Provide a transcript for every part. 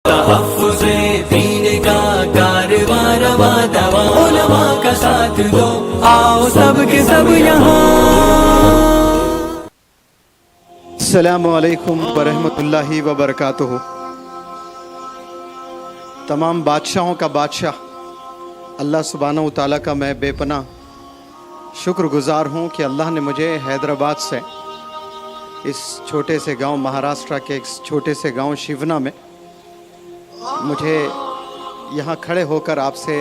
तहफ़्फ़ुज़ दीन का कारवां रवा दवा, उलमा का साथ दो, आओ सब के सब यहाँ। अस्सलामु अलैकुम वरहमतुल्लाहि वबरकातुहू। तमाम बादशाहों का बादशाह अल्लाह सुब्हानहू व तआला का मैं बेपनाह शुक्रगुजार हूँ कि अल्लाह ने मुझे हैदराबाद से, इस छोटे से गांव, महाराष्ट्र के एक छोटे से गांव शिवना में, मुझे यहाँ खड़े होकर आपसे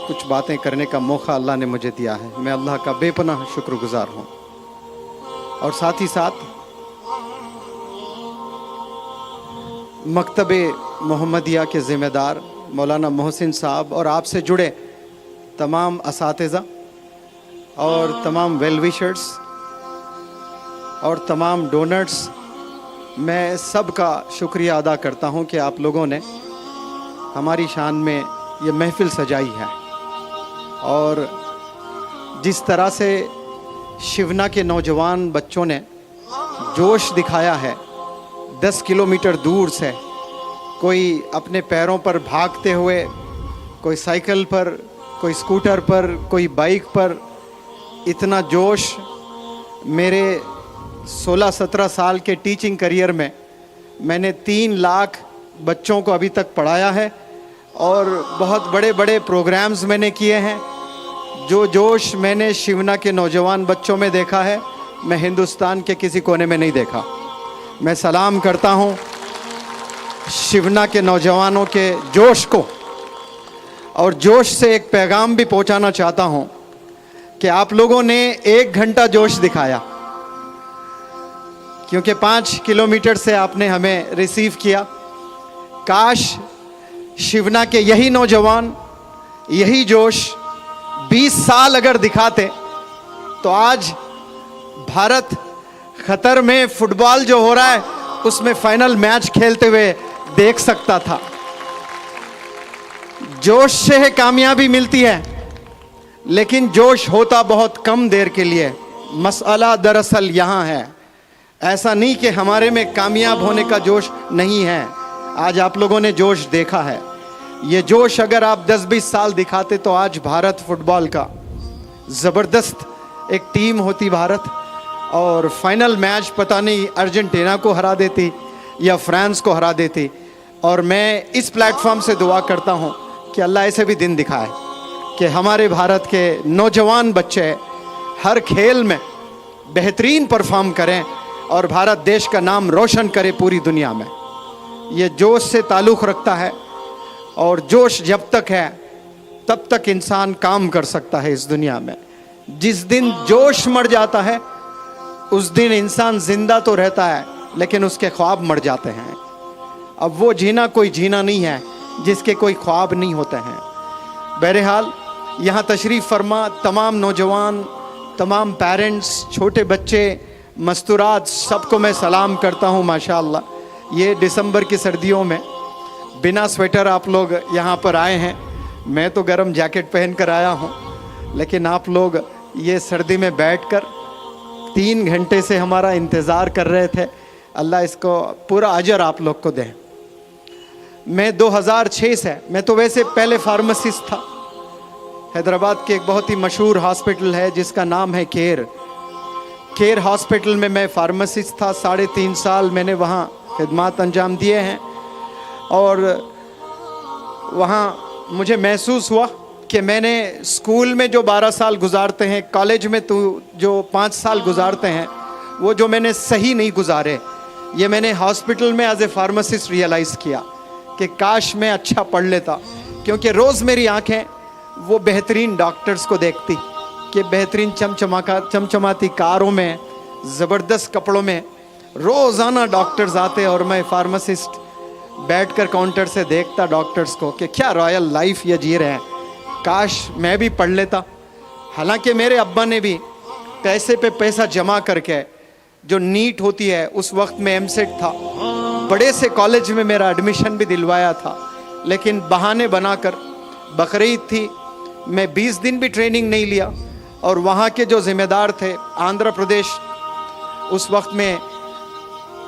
कुछ बातें करने का मौका अल्लाह ने मुझे दिया है। मैं अल्लाह का बेपनाह शुक्रगुजार हूँ। और साथ ही साथ मकतबे मोहम्मदिया के ज़िम्मेदार मौलाना मोहसिन साहब और आपसे जुड़े तमाम असातिज़ा और तमाम वेल विशर्स और तमाम डोनर्स, मैं सब का शुक्रिया अदा करता हूँ कि आप लोगों ने हमारी शान में ये महफ़िल सजाई है। और जिस तरह से शिवना के नौजवान बच्चों ने जोश दिखाया है, 10 किलोमीटर दूर से, कोई अपने पैरों पर भागते हुए, कोई साइकिल पर, कोई स्कूटर पर, कोई बाइक पर, इतना जोश मेरे 16-17 साल के टीचिंग करियर में मैंने 3 लाख बच्चों को अभी तक पढ़ाया है और बहुत बड़े बड़े प्रोग्राम्स मैंने किए हैं। जो जोश मैंने शिवना के नौजवान बच्चों में देखा है, मैं हिंदुस्तान के किसी कोने में नहीं देखा। मैं सलाम करता हूँ शिवना के नौजवानों के जोश को, और जोश से एक पैगाम भी पहुँचाना चाहता हूँ कि आप लोगों ने 1 घंटा जोश दिखाया, क्योंकि 5 किलोमीटर से आपने हमें रिसीव किया। काश शिवना के यही नौजवान, यही जोश 20 साल अगर दिखाते तो आज भारत खतर में फुटबॉल जो हो रहा है उसमें फाइनल मैच खेलते हुए देख सकता था। जोश से कामयाबी मिलती है, लेकिन जोश होता बहुत कम देर के लिए। मसला दरअसल यहाँ है, ऐसा नहीं कि हमारे में कामयाब होने का जोश नहीं है। आज आप लोगों ने जोश देखा है। ये जोश अगर आप 10-20 साल दिखाते तो आज भारत फुटबॉल का ज़बरदस्त एक टीम होती भारत, और फाइनल मैच पता नहीं अर्जेंटीना को हरा देती या फ्रांस को हरा देती। और मैं इस प्लेटफॉर्म से दुआ करता हूँ कि अल्लाह ऐसे भी दिन दिखाए कि हमारे भारत के नौजवान बच्चे हर खेल में बेहतरीन परफॉर्म करें और भारत देश का नाम रोशन करे पूरी दुनिया में। ये जोश से ताल्लुक़ रखता है, और जोश जब तक है तब तक इंसान काम कर सकता है इस दुनिया में। जिस दिन जोश मर जाता है उस दिन इंसान ज़िंदा तो रहता है लेकिन उसके ख्वाब मर जाते हैं। अब वो जीना कोई जीना नहीं है जिसके कोई ख्वाब नहीं होते हैं। बहरहाल यहाँ तशरीफ़ फरमा तमाम नौजवान, तमाम पेरेंट्स, छोटे बच्चे, मस्तूरात, सबको मैं सलाम करता हूँ। माशाअल्लाह ये दिसंबर की सर्दियों में बिना स्वेटर आप लोग यहाँ पर आए हैं। मैं तो गर्म जैकेट पहन कर आया हूँ, लेकिन आप लोग ये सर्दी में बैठकर 3 घंटे से हमारा इंतज़ार कर रहे थे। अल्लाह इसको पूरा अजर आप लोग को दें। मैं 2006 से, मैं तो वैसे पहले फार्मासिस्ट था। हैदराबाद के एक बहुत ही मशहूर हॉस्पिटल है जिसका नाम है केयर हॉस्पिटल में मैं फार्मासिस्ट था। 3.5 साल मैंने वहाँ खिदमत अंजाम दिए हैं, और वहाँ मुझे महसूस हुआ कि मैंने स्कूल में जो 12 साल गुजारते हैं, कॉलेज में तो जो 5 साल गुजारते हैं, वो जो मैंने सही नहीं गुजारे, ये मैंने हॉस्पिटल में एज ए फार्मासिस्ट रियलाइज़ किया कि काश मैं अच्छा पढ़ लेता। क्योंकि रोज़ मेरी आँखें वो बेहतरीन डॉक्टर्स को देखती कि बेहतरीन चमचमाती कारों में, ज़बरदस्त कपड़ों में रोज़ाना डॉक्टर्स आते, और मैं फार्मासिस्ट बैठकर काउंटर से देखता डॉक्टर्स को कि क्या रॉयल लाइफ ये जी रहे हैं, काश मैं भी पढ़ लेता। हालांकि मेरे अब्बा ने भी पैसे पे पैसा जमा करके, जो नीट होती है उस वक्त में एमसेट था, बड़े से कॉलेज में मेरा एडमिशन भी दिलवाया था, लेकिन बहाने बनाकर, बकरीद थी, मैं 20 दिन भी ट्रेनिंग नहीं लिया। और वहाँ के जो ज़िम्मेदार थे, आंध्र प्रदेश उस वक्त में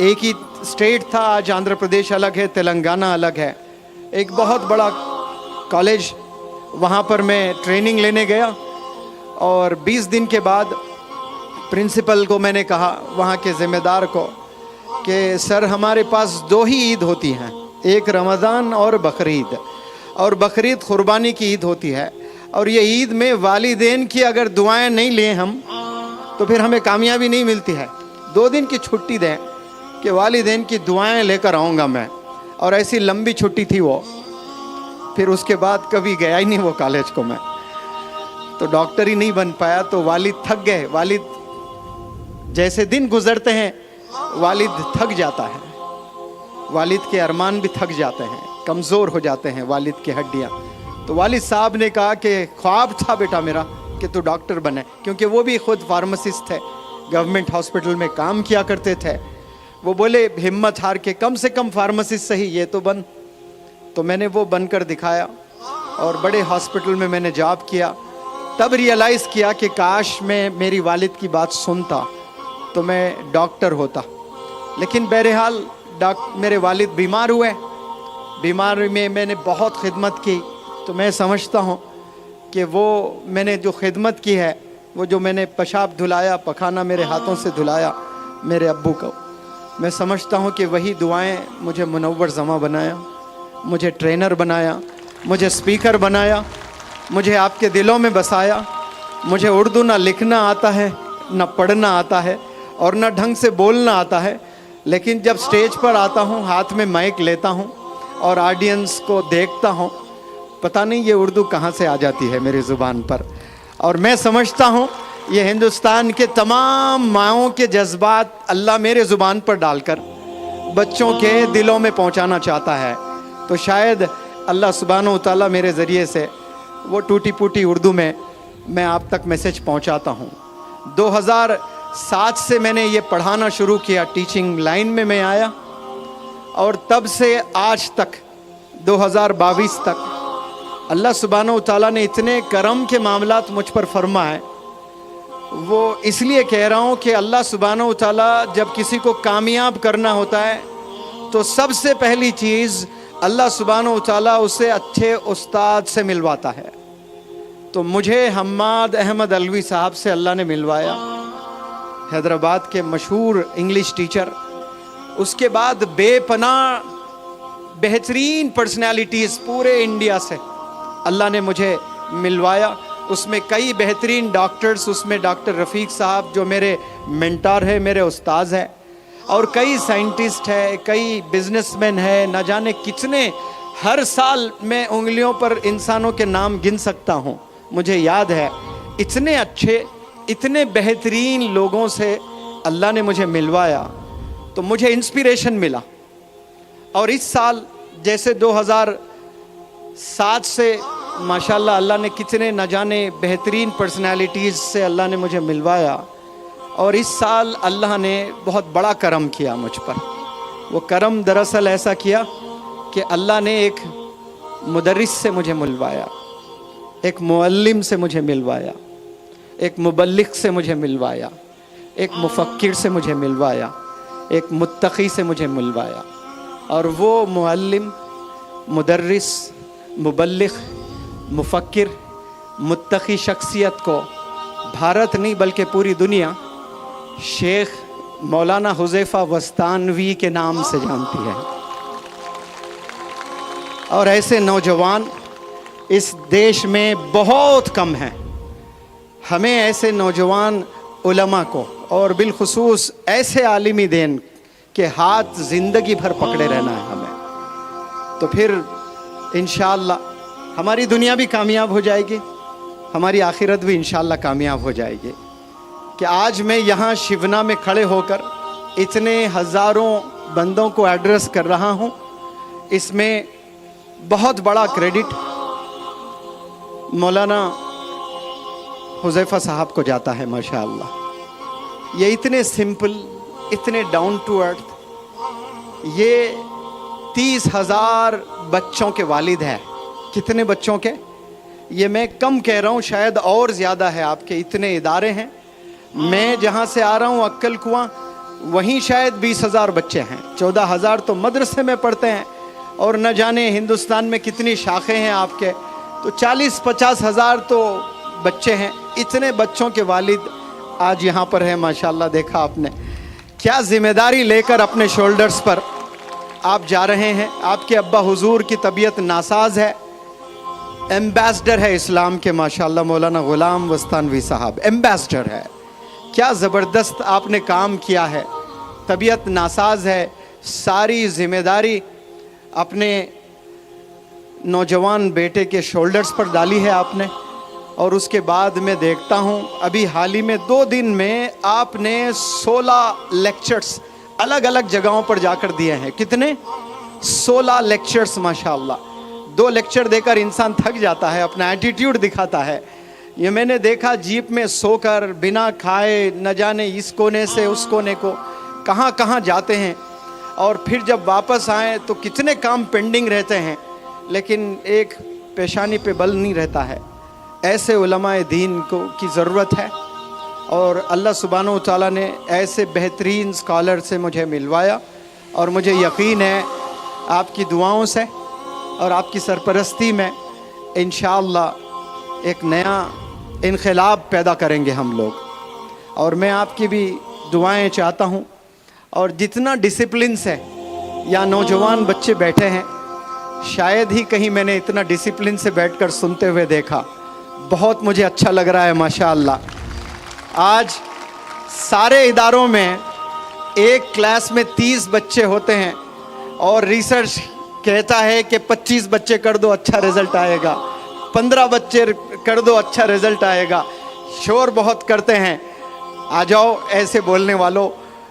एक ही स्टेट था, आज आंध्र प्रदेश अलग है, तेलंगाना अलग है। एक बहुत बड़ा कॉलेज, वहाँ पर मैं ट्रेनिंग लेने गया और 20 दिन के बाद प्रिंसिपल को मैंने कहा, वहाँ के ज़िम्मेदार को, कि सर हमारे पास 2 ही ईद होती हैं, एक रमज़ान और बकरीद, और बकरीद कुर्बानी की ईद होती है, और ये ईद में वालिदैन की अगर दुआएं नहीं लें हम तो फिर हमें कामयाबी नहीं मिलती है। 2 दिन की छुट्टी दें कि वालिदैन की दुआएं लेकर आऊँगा मैं। और ऐसी लंबी छुट्टी थी वो, फिर उसके बाद कभी गया ही नहीं वो कॉलेज को मैं, तो डॉक्टर ही नहीं बन पाया। तो वालिद थक गए, वालिद जैसे दिन गुजरते हैं वालिद थक जाता है, वालिद के अरमान भी थक जाते हैं, कमज़ोर हो जाते हैं वालिद की हड्डियाँ। तो वालिद साहब ने कहा कि ख्वाब था बेटा मेरा कि तू डॉक्टर बने, क्योंकि वो भी खुद फार्मासिस्ट थे, गवर्नमेंट हॉस्पिटल में काम किया करते थे। वो बोले हिम्मत हार के कम से कम फार्मासिस्ट सही ये तो बन। तो मैंने वो बनकर दिखाया और बड़े हॉस्पिटल में मैंने जॉब किया। तब रियलाइज़ किया कि काश मैं मेरी वालिद की बात सुनता तो मैं डॉक्टर होता। लेकिन बहरहाल मेरे वालिद बीमार हुए, बीमारी में मैंने बहुत खिदमत की। तो मैं समझता हूँ कि वो मैंने जो खिदमत की है, वो जो मैंने पेशाब धुलाया, पखाना मेरे हाथों से धुलाया मेरे अब्बू को, मैं समझता हूँ कि वही दुआएं मुझे मुनव्वर ज़मा बनाया, मुझे ट्रेनर बनाया, मुझे स्पीकर बनाया, मुझे आपके दिलों में बसाया। मुझे उर्दू ना लिखना आता है, ना पढ़ना आता है, और ना ढंग से बोलना आता है, लेकिन जब स्टेज पर आता हूँ, हाथ में माइक लेता हूँ और ऑडियंस को देखता हूँ, पता नहीं ये उर्दू कहाँ से आ जाती है मेरी ज़ुबान पर। और मैं समझता हूँ ये हिंदुस्तान के तमाम माँओं के जज्बात अल्लाह मेरे ज़ुबान पर डालकर बच्चों के दिलों में पहुँचाना चाहता है। तो शायद अल्लाह सुब्हानहू तआला मेरे ज़रिए से वो टूटी फूटी उर्दू में मैं आप तक मैसेज पहुँचाता हूँ। 2007 से मैंने ये पढ़ाना शुरू किया, टीचिंग लाइन में मैं आया, और तब से आज तक 2022 तक अल्लाह सुब्हानहू तआला ने इतने करम के मामलात मुझ पर फरमाए। वो इसलिए कह रहा हूँ कि अल्लाह सुब्हानहू तआला जब किसी को कामयाब करना होता है तो सबसे पहली चीज़ अल्लाह सुब्हानहू तआला उसे अच्छे उस्ताद से मिलवाता है। तो मुझे हम्माद अहमद अलवी साहब से अल्लाह ने मिलवाया, हैदराबाद के मशहूर इंग्लिश टीचर। उसके बाद बेपनाह बेहतरीन पर्सनालिटीज़ पूरे इंडिया से अल्लाह ने मुझे मिलवाया। उसमें कई बेहतरीन डॉक्टर्स, उसमें डॉक्टर रफ़ीक साहब जो मेरे मेंटर है, मेरे उस्ताद हैं, और कई साइंटिस्ट है, कई बिजनेसमैन है, न जाने कितने। हर साल मैं उंगलियों पर इंसानों के नाम गिन सकता हूँ, मुझे याद है। इतने अच्छे, इतने बेहतरीन लोगों से अल्लाह ने मुझे मिलवाया, तो मुझे इंस्पिरेशन मिला। और इस साल जैसे 2007 से माशाल्लाह अल्लाह ने कितने न जाने बेहतरीन पर्सनालिटीज़ से अल्लाह ने मुझे मिलवाया, और इस साल अल्लाह ने बहुत बड़ा करम किया मुझ पर। वो करम दरअसल ऐसा किया कि अल्लाह ने एक मुदर्रिस से मुझे मिलवाया, एक मुअल्लिम से मुझे मिलवाया, एक मुबल्लिग से मुझे मिलवाया, एक मुफक्किर से मुझे मिलवाया, एक मुत्तकी से मुझे मिलवाया। और वो मुअल्लिम, मुदर्रिस, मुबल्लिग, मुफक्किर, मुत्तकी शख्सियत को भारत नहीं बल्कि पूरी दुनिया शेख मौलाना हुज़ैफ़ा वस्तानवी के नाम से जानती है। और ऐसे नौजवान इस देश में बहुत कम हैं। हमें ऐसे नौजवान उलमा को और बिलखुसूस ऐसे आलिमी दीन के हाथ ज़िंदगी भर पकड़े रहना है हमें। तो फिर इंशाअल्लाह हमारी दुनिया भी कामयाब हो जाएगी, हमारी आखिरत भी इंशाअल्लाह कामयाब हो जाएगी। कि आज मैं यहाँ शिवना में खड़े होकर इतने हज़ारों बंदों को एड्रेस कर रहा हूँ, इसमें बहुत बड़ा क्रेडिट मौलाना हुज़ैफ़ा साहब को जाता है माशाअल्लाह। ये इतने सिंपल, इतने डाउन टू अर्थ, ये 30,000 बच्चों के वालिद हैं। कितने बच्चों के? ये मैं कम कह रहा हूँ, शायद और ज़्यादा है। आपके इतने इदारे हैं। मैं जहाँ से आ रहा हूँ अक्कल कुआं, वहीं शायद 20,000 बच्चे हैं, 14,000 तो मदरसे में पढ़ते हैं, और न जाने हिंदुस्तान में कितनी शाखें हैं आपके, तो 40-50 हज़ार तो बच्चे हैं। इतने बच्चों के वालिद आज यहाँ पर हैं माशाल्लाह। देखा आपने क्या जिम्मेदारी लेकर अपने शोल्डर्स पर आप जा रहे हैं। आपके अब्बा हुजूर की तबीयत नासाज है, एम्बेसडर है इस्लाम के माशाल्लाह, मौलाना गुलाम वस्तानवी साहब एम्बेसडर है। क्या ज़बरदस्त आपने काम किया है। तबीयत नासाज है, सारी जिम्मेदारी अपने नौजवान बेटे के शोल्डर्स पर डाली है आपने। और उसके बाद मैं देखता हूँ अभी हाल ही में 2 दिन में आपने 16 लेक्चर्स अलग अलग जगहों पर जाकर दिए हैं। कितने? 16 लेक्चर्स माशाल्लाह। 2 लेक्चर देकर इंसान थक जाता है, अपना एटीट्यूड दिखाता है। ये मैंने देखा जीप में सोकर बिना खाए न जाने इस कोने से उस कोने को कहाँ कहाँ जाते हैं, और फिर जब वापस आए तो कितने काम पेंडिंग रहते हैं, लेकिन एक पेशानी पे बल नहीं रहता है। ऐसे उलमाए दीन को की ज़रूरत है, और अल्लाह सुब्हानहू तआला ने ऐसे बेहतरीन स्कॉलर से मुझे मिलवाया, और मुझे यकीन है आपकी दुआओं से और आपकी सरपरस्ती में इंशाअल्लाह एक नया इनक़लाब पैदा करेंगे हम लोग। और मैं आपकी भी दुआएं चाहता हूँ। और जितना डिसिप्लिन से या नौजवान बच्चे बैठे हैं, शायद ही कहीं मैंने इतना डिसिप्लिन से बैठकर सुनते हुए देखा। बहुत मुझे अच्छा लग रहा है माशाअल्लाह। आज सारे इदारों में एक क्लास में 30 बच्चे होते हैं, और रिसर्च कहता है कि 25 बच्चे कर दो अच्छा रिजल्ट आएगा, 15 बच्चे कर दो अच्छा रिजल्ट आएगा। शोर बहुत करते हैं, आ जाओ ऐसे बोलने वालों,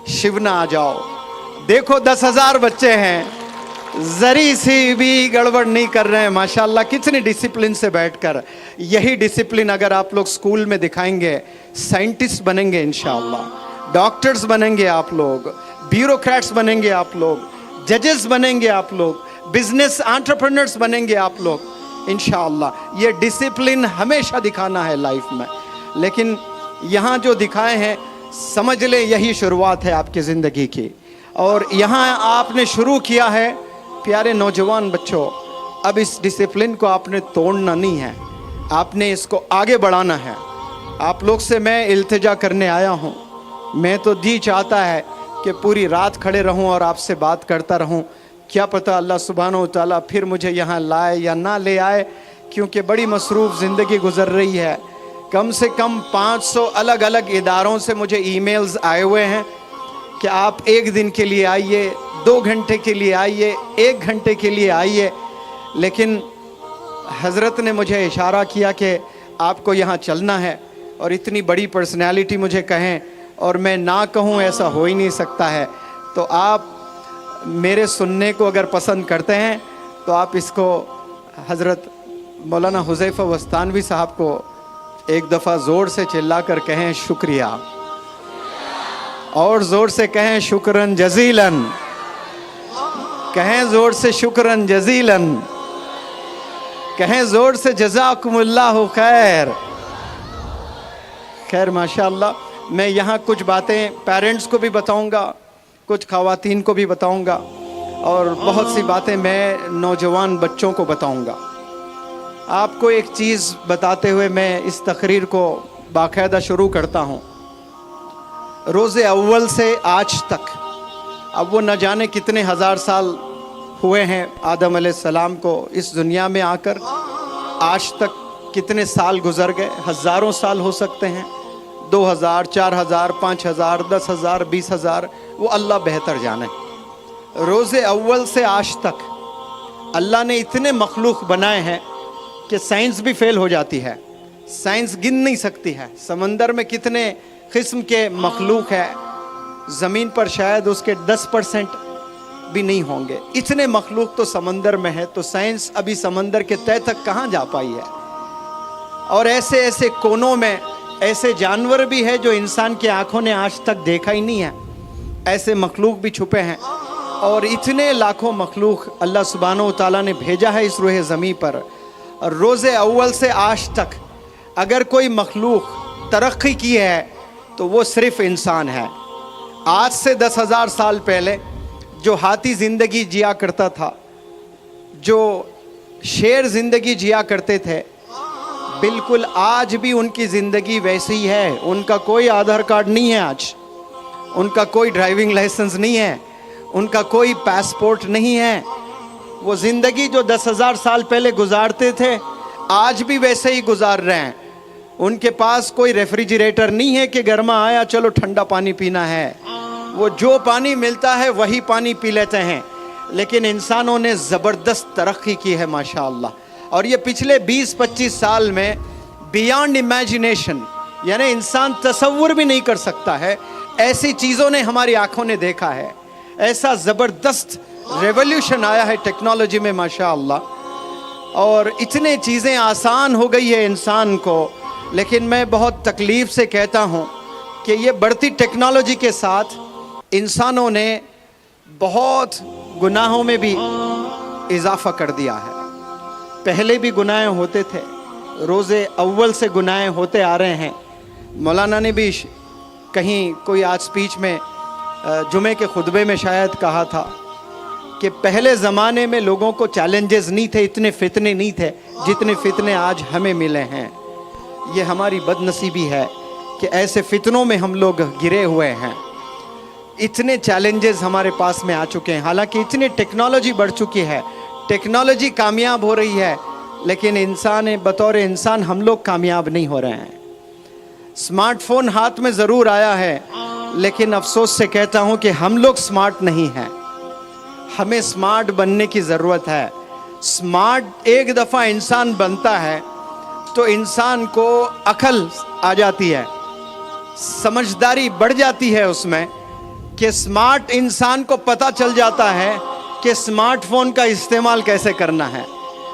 शिवना आ जाओ। देखो 10,000 बच्चे हैं, जरी सी भी गड़बड़ नहीं कर रहे हैं माशाल्लाह। कितनी डिसिप्लिन से बैठकर, यही डिसिप्लिन अगर आप लोग स्कूल में दिखाएंगे, साइंटिस्ट बनेंगे इंशाअल्लाह, डॉक्टर्स बनेंगे आप लोग, ब्यूरोक्रेट्स बनेंगे आप लोग, जजेस बनेंगे आप लोग, बिजनेस एंटरप्रेन्योर्स बनेंगे आप लोग इंशाअल्लाह। ये डिसिप्लिन हमेशा दिखाना है लाइफ में। लेकिन यहाँ जो दिखाए हैं, समझ ले यही शुरुआत है आपकी ज़िंदगी की। और यहाँ आपने शुरू किया है प्यारे नौजवान बच्चों, अब इस डिसिप्लिन को आपने तोड़ना नहीं है, आपने इसको आगे बढ़ाना है। आप लोग से मैं इल्तिजा करने आया हूँ। मैं तो जी चाहता है कि पूरी रात खड़े रहूँ और आपसे बात करता रहूँ। क्या पता अल्लाह सुब्हानहू तआला फिर मुझे यहाँ लाए या ना ले आए, क्योंकि बड़ी मसरूफ़ ज़िंदगी गुज़र रही है। कम से कम 500 अलग अलग इदारों से मुझे ईमेल्स आए हुए हैं कि आप 1 दिन के लिए आइए, 2 घंटे के लिए आइए, 1 घंटे के लिए आइए। लेकिन हज़रत ने मुझे इशारा किया कि आपको यहाँ चलना है, और इतनी बड़ी पर्सनैलिटी मुझे कहें और मैं ना कहूँ, ऐसा हो ही नहीं सकता है। तो आप मेरे सुनने को अगर पसंद करते हैं तो आप इसको हज़रत मौलाना हुज़ैफ़ा वस्तानवी साहब को एक दफ़ा ज़ोर से चिल्ला कर कहें शुक्रिया, और ज़ोर से कहें शुक्रन जज़ीलन, कहें ज़ोर से शुक्रन जज़ीलन, कहें ज़ोर से जज़ाकुमुल्लाहु खैर। खैर माशाअल्लाह। मैं यहाँ कुछ बातें पेरेंट्स को भी बताऊँगा, कुछ ख़वातीन को भी बताऊँगा, और बहुत सी बातें मैं नौजवान बच्चों को बताऊँगा। आपको एक चीज़ बताते हुए मैं इस तकरीर को बाकायदा शुरू करता हूँ। रोज़े अव्वल से आज तक, अब वो न जाने कितने हज़ार साल हुए हैं आदम अलैहिस्सलाम को इस दुनिया में आकर, आज तक कितने साल गुज़र गए, हज़ारों साल हो सकते हैं, 2000, 4000, 5000, 10,000, 20,000, वो अल्लाह बेहतर जाने। रोज़े अव्वल से आज तक अल्लाह ने इतने मखलूक बनाए हैं कि साइंस भी फेल हो जाती है, साइंस गिन नहीं सकती है। समंदर में कितने किस्म के मखलूक है, ज़मीन पर शायद उसके 10% भी नहीं होंगे। इतने मखलूक तो समंदर में है, तो साइंस अभी समंदर के तह तक कहाँ जा पाई है। और ऐसे ऐसे कोनों में ऐसे जानवर भी है जो इंसान की आंखों ने आज तक देखा ही नहीं है, ऐसे मखलूक भी छुपे हैं। और इतने लाखों मखलूक अल्लाह सुब्हानहू तआला ने भेजा है इस रूह ज़मीं पर। रोज़े अव्वल से आज तक अगर कोई मखलूक तरक्की की है तो वो सिर्फ़ इंसान है। आज से 10,000 साल पहले जो हाथी जिंदगी जिया करता था, जो शेर जिंदगी जिया करते थे, बिल्कुल आज भी उनकी ज़िंदगी वैसी ही है। उनका कोई आधार कार्ड नहीं है आज, उनका कोई ड्राइविंग लाइसेंस नहीं है, उनका कोई पासपोर्ट नहीं है। वो ज़िंदगी जो 10,000 साल पहले गुजारते थे आज भी वैसे ही गुजार रहे हैं। उनके पास कोई रेफ्रिजरेटर नहीं है कि गर्मा आया चलो ठंडा पानी पीना है। वो जो पानी मिलता है वही पानी पी लेते हैं। लेकिन इंसानों ने ज़बरदस्त तरक्की की है माशाअल्लाह। और ये पिछले 20-25 साल में बियॉन्ड इमेजिनेशन, यानी इंसान तसव्वुर भी नहीं कर सकता है, ऐसी चीज़ों ने हमारी आंखों ने देखा है। ऐसा ज़बरदस्त रेवोल्यूशन आया है टेक्नोलॉजी में माशाअल्लाह। और इतने चीज़ें आसान हो गई है इंसान को। लेकिन मैं बहुत तकलीफ़ से कहता हूँ कि ये बढ़ती टेक्नोलॉजी के साथ इंसानों ने बहुत गुनाहों में भी इजाफ़ा कर दिया है। पहले भी गुनाह होते थे, रोज़े अव्वल से गुनाह होते आ रहे हैं। मौलाना ने भी कहीं कोई आज स्पीच में जुमे के खुतबे में शायद कहा था कि पहले ज़माने में लोगों को चैलेंजेस नहीं थे, इतने फितने नहीं थे जितने फितने आज हमें मिले हैं। ये हमारी बदनसीबी है कि ऐसे फितनों में हम लोग गिरे हुए हैं। इतने चैलेंजेस हमारे पास में आ चुके हैं, हालांकि इतनी टेक्नोलॉजी बढ़ चुकी है, टेक्नोलॉजी कामयाब हो रही है, लेकिन इंसान बतौर इंसान हम लोग कामयाब नहीं हो रहे हैं। स्मार्टफोन हाथ में ज़रूर आया है, लेकिन अफसोस से कहता हूँ कि हम लोग स्मार्ट नहीं हैं। हमें स्मार्ट बनने की ज़रूरत है। स्मार्ट एक दफ़ा इंसान बनता है तो इंसान को अकल आ जाती है, समझदारी बढ़ जाती है उसमें, कि स्मार्ट इंसान को पता चल जाता है कि स्मार्टफोन का इस्तेमाल कैसे करना है।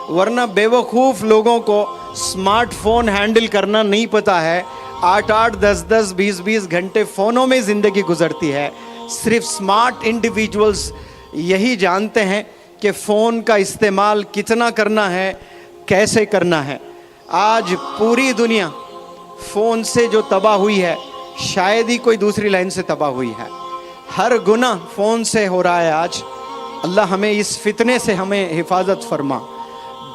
वरना बेवकूफ़ लोगों को स्मार्टफोन हैंडल करना नहीं पता है। 8-8, 10-10, 20-20 घंटे फ़ोनों में ज़िंदगी गुजरती है। सिर्फ स्मार्ट इंडिविजुअल्स यही जानते हैं कि फ़ोन का इस्तेमाल कितना करना है, कैसे करना है। आज पूरी दुनिया फ़ोन से जो तबाह हुई है, शायद ही कोई दूसरी लाइन से तबाह हुई है। हर गुनाह फ़ोन से हो रहा है आज। अल्लाह हमें इस फितने से हमें हिफाजत फरमा।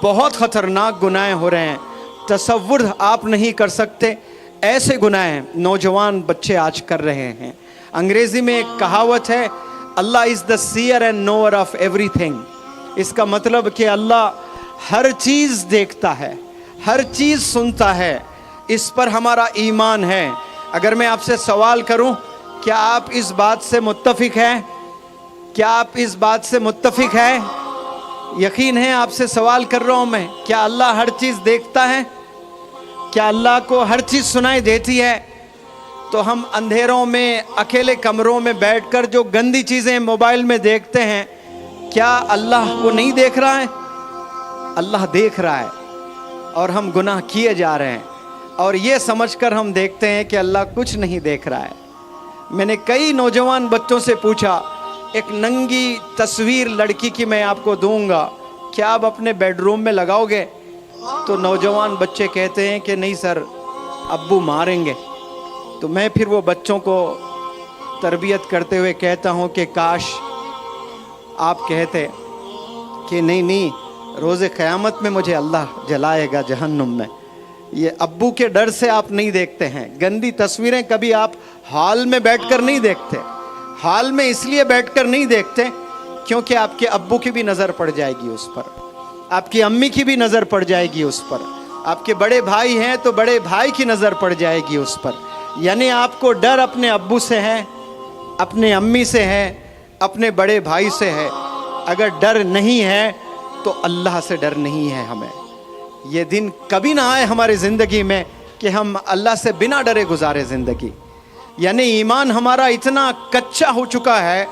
बहुत ख़तरनाक गुनाह हो रहे हैं, तसव्वुर आप नहीं कर सकते ऐसे गुनाह नौजवान बच्चे आज कर रहे हैं। अंग्रेज़ी में एक कहावत है, Allah is the seer and knower of everything. इसका मतलब कि अल्लाह हर चीज़ देखता है, हर चीज़ सुनता है। इस पर हमारा ईमान है। अगर मैं आपसे सवाल करूं, क्या आप इस बात से मुत्तफिक हैं? क्या आप इस बात से मुत्तफिक हैं? यकीन है आपसे सवाल कर रहा हूं मैं, क्या अल्लाह हर चीज़ देखता है? क्या अल्लाह को हर चीज़ सुनाई देती है? तो हम अंधेरों में, अकेले कमरों में बैठकर जो गंदी चीज़ें मोबाइल में देखते हैं, क्या अल्लाह वो नहीं देख रहा है? अल्लाह देख रहा है और हम गुनाह किए जा रहे हैं। और ये समझकर हम देखते हैं कि अल्लाह कुछ नहीं देख रहा है। मैंने कई नौजवान बच्चों से पूछा, एक नंगी तस्वीर लड़की की मैं आपको दूंगा, क्या आप अपने बेडरूम में लगाओगे? तो नौजवान बच्चे कहते हैं कि नहीं सर, अब्बू मारेंगे। तो मैं फिर वो बच्चों को तरबियत करते हुए कहता हूँ कि काश आप कहते कि नहीं नहीं, रोज़े क़यामत में मुझे अल्लाह जलाएगा जहन्नुम में। ये अब्बू के डर से आप नहीं देखते हैं। गंदी तस्वीरें कभी आप हॉल में बैठकर नहीं देखते। हॉल में इसलिए बैठकर नहीं देखते क्योंकि आपके अब्बू की भी नज़र पड़ जाएगी उस पर, आपकी अम्मी की भी नज़र पड़ जाएगी उस पर, आपके बड़े भाई हैं तो बड़े भाई की नज़र पड़ जाएगी उस पर। यानी आपको डर अपने अब्बू से है, अपने अम्मी से है, अपने बड़े भाई से है। अगर डर नहीं है तो अल्लाह से डर नहीं है हमें। ये दिन कभी ना आए हमारी ज़िंदगी में कि हम अल्लाह से बिना डरे गुजारे ज़िंदगी। यानी ईमान हमारा इतना कच्चा हो चुका है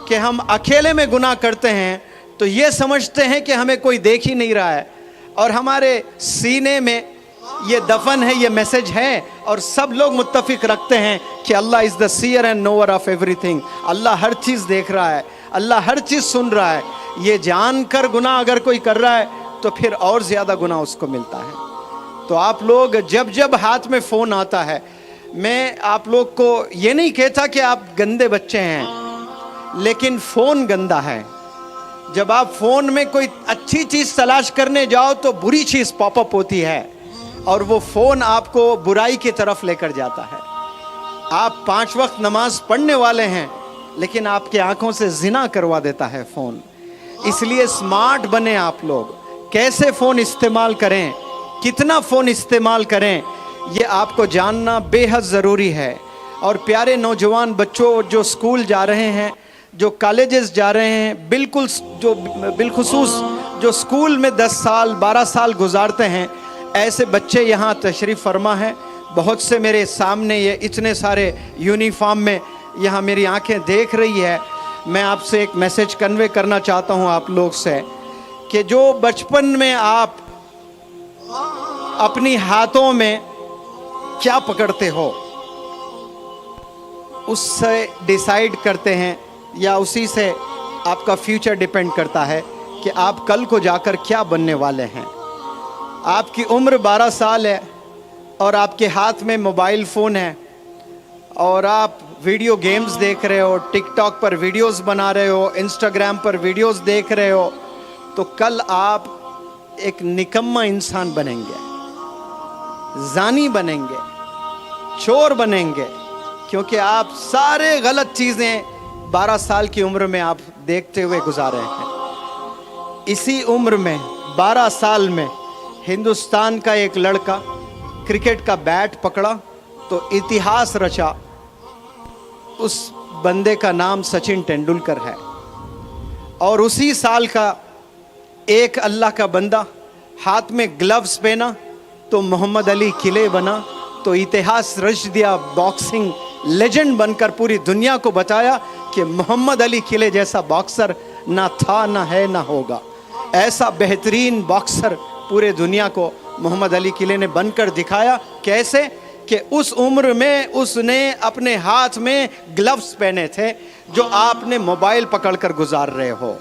कि हम अकेले में गुनाह करते हैं तो ये समझते हैं कि हमें कोई देख ही नहीं रहा है, और हमारे सीने में ये दफन है, ये मैसेज है, और सब लोग मुत्तफिक रखते हैं कि Allah is the seer and knower of everything. Allah हर चीज़ देख रहा है, अल्लाह हर चीज़ सुन रहा है। ये जानकर गुनाह अगर कोई कर रहा है तो फिर और ज़्यादा गुनाह उसको मिलता है। तो आप लोग जब जब हाथ में फ़ोन आता है, मैं आप लोग को ये नहीं कहता कि आप गंदे बच्चे हैं, लेकिन फ़ोन गंदा है। जब आप फ़ोन में कोई अच्छी चीज़ तलाश करने जाओ तो बुरी चीज़ पॉपअप होती है और वो फ़ोन आपको बुराई की तरफ लेकर जाता है। आप 5 वक्त नमाज पढ़ने वाले हैं, लेकिन आपकी आंखों से जिना करवा देता है फ़ोन। इसलिए स्मार्ट बने आप लोग। कैसे फ़ोन इस्तेमाल करें, कितना फ़ोन इस्तेमाल करें, ये आपको जानना बेहद ज़रूरी है। और प्यारे नौजवान बच्चों जो स्कूल जा रहे हैं, जो कॉलेजेस जा रहे हैं, बिलखुसूस जो स्कूल में 10 साल 12 साल गुजारते हैं, ऐसे बच्चे यहाँ तशरीफ़ फरमा है। बहुत से मेरे सामने ये इतने सारे यूनिफॉर्म में यहाँ मेरी आंखें देख रही है। मैं आपसे एक मैसेज कन्वे करना चाहता हूँ आप लोग से कि जो बचपन में आप अपनी हाथों में क्या पकड़ते हो उससे डिसाइड करते हैं, या उसी से आपका फ्यूचर डिपेंड करता है कि आप कल को जाकर क्या बनने वाले हैं। आपकी उम्र 12 साल है और आपके हाथ में मोबाइल फ़ोन है और आप वीडियो गेम्स देख रहे हो, टिकटॉक पर वीडियोस बना रहे हो, इंस्टाग्राम पर वीडियोस देख रहे हो, तो कल आप एक निकम्मा इंसान बनेंगे, जानी बनेंगे, चोर बनेंगे, क्योंकि आप सारे गलत चीज़ें 12 साल की उम्र में आप देखते हुए गुजारे हैं। इसी उम्र में 12 साल में हिंदुस्तान का एक लड़का क्रिकेट का बैट पकड़ा तो इतिहास रचा। उस बंदे का नाम सचिन तेंदुलकर है। और उसी साल का एक अल्लाह का बंदा हाथ में ग्लव्स पहना तो मोहम्मद अली किले बना, तो इतिहास रच दिया। बॉक्सिंग लेजेंड बनकर पूरी दुनिया को बताया कि मोहम्मद अली किले जैसा बॉक्सर ना था, ना है, ना होगा। ऐसा बेहतरीन बॉक्सर पूरे दुनिया को मोहम्मद अली किले ने बनकर दिखाया। कैसे कि उस उम्र में उसने अपने हाथ में ग्लव्स पहने थे जो आपने मोबाइल पकड़कर गुजार रहे हो।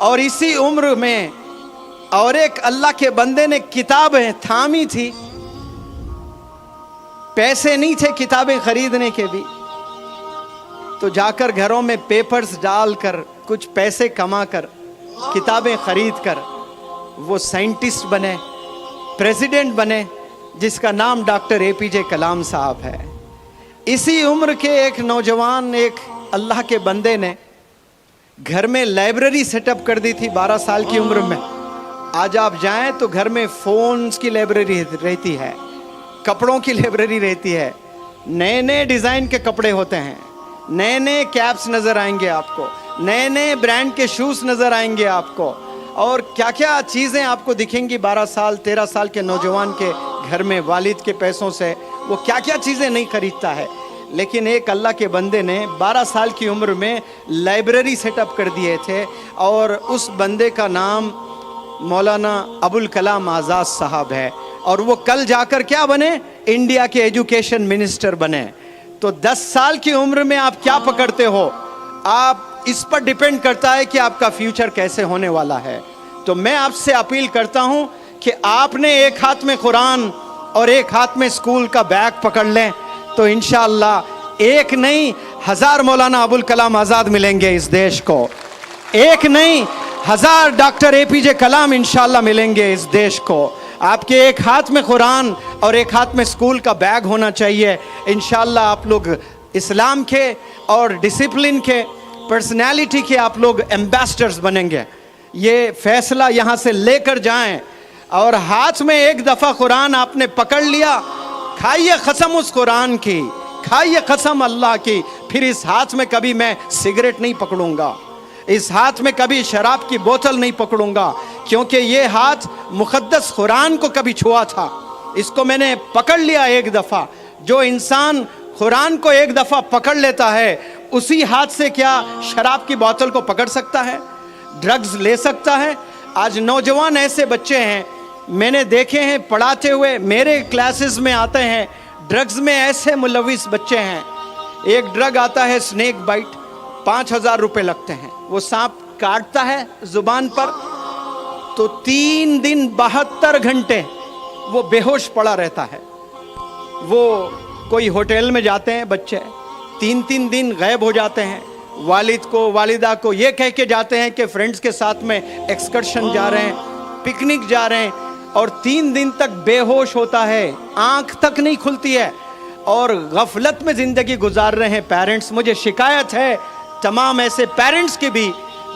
और इसी उम्र में और एक अल्लाह के बंदे ने किताबें थामी थी, पैसे नहीं थे किताबें खरीदने के भी, तो जाकर घरों में पेपर्स डालकर कुछ पैसे कमाकर किताबें खरीद कर वो साइंटिस्ट बने, प्रेसिडेंट बने, जिसका नाम डॉक्टर APJ कलाम साहब है। इसी उम्र के एक नौजवान, एक अल्लाह के बंदे ने घर में लाइब्रेरी सेटअप कर दी थी 12 साल की उम्र में। आज आप जाएं तो घर में फ़ोन्स की लाइब्रेरी रहती है, कपड़ों की लाइब्रेरी रहती है, नए नए डिज़ाइन के कपड़े होते हैं, नए नए कैप्स नज़र आएंगे आपको, नए नए ब्रांड के शूज़ नज़र आएंगे आपको, और क्या क्या चीज़ें आपको दिखेंगी। 12 साल 13 साल के नौजवान के घर में वालिद के पैसों से वो क्या क्या चीज़ें नहीं खरीदता है। लेकिन एक अल्लाह के बंदे ने 12 साल की उम्र में लाइब्रेरी सेटअप कर दिए थे, और उस बंदे का नाम मौलाना अबुल कलाम आज़ाद साहब है। और वो कल जाकर क्या बने, इंडिया के एजुकेशन मिनिस्टर बने। तो 10 साल की उम्र में आप क्या पकड़ते हो, आप इस पर डिपेंड करता है कि आपका फ्यूचर कैसे होने वाला है। तो मैं आपसे अपील करता हूं कि आपने एक हाथ में कुरान और एक हाथ में स्कूल का बैग पकड़ लें तो इंशाअल्लाह एक नहीं 1000 मौलाना अबुल कलाम आज़ाद मिलेंगे इस देश को। एक नहीं 1000 डॉक्टर APJ कलाम इंशाअल्लाह मिलेंगे इस देश को। आपके एक हाथ में कुरान और एक हाथ में स्कूल का बैग होना चाहिए। इंशाअल्लाह आप लोग इस्लाम के और डिसिप्लिन के, पर्सनैलिटी के आप लोग एम्बेसडर्स बनेंगे। ये फैसला यहाँ से लेकर जाएं। और हाथ में एक दफ़ा कुरान आपने पकड़ लिया, खाइए कसम उस कुरान की, खाइए कसम अल्लाह की, फिर इस हाथ में कभी मैं सिगरेट नहीं पकड़ूंगा, इस हाथ में कभी शराब की बोतल नहीं पकड़ूंगा, क्योंकि ये हाथ मुक़द्दस कुरान को कभी छुआ था, इसको मैंने पकड़ लिया एक दफ़ा। जो इंसान कुरान को एक दफ़ा पकड़ लेता है, उसी हाथ से क्या शराब की बोतल को पकड़ सकता है, ड्रग्स ले सकता है। आज नौजवान ऐसे बच्चे हैं मैंने देखे हैं पढ़ाते हुए, मेरे क्लासेस में आते हैं, ड्रग्स में ऐसे मुलविस बच्चे हैं। एक ड्रग आता है स्नेक बाइट, 5000 रुपये लगते हैं। वो सांप काटता है जुबान पर तो 3 दिन 72 घंटे वो बेहोश पड़ा रहता है। वो कोई होटल में जाते हैं बच्चे, 3-3 दिन गायब हो जाते हैं, वालिद को वालिदा को ये कह के जाते हैं कि फ्रेंड्स के साथ में एक्सकर्शन जा रहे हैं, पिकनिक जा रहे हैं, और 3 दिन तक बेहोश होता है, आंख तक नहीं खुलती है और गफलत में ज़िंदगी गुजार रहे हैं पेरेंट्स। मुझे शिकायत है तमाम ऐसे पेरेंट्स की भी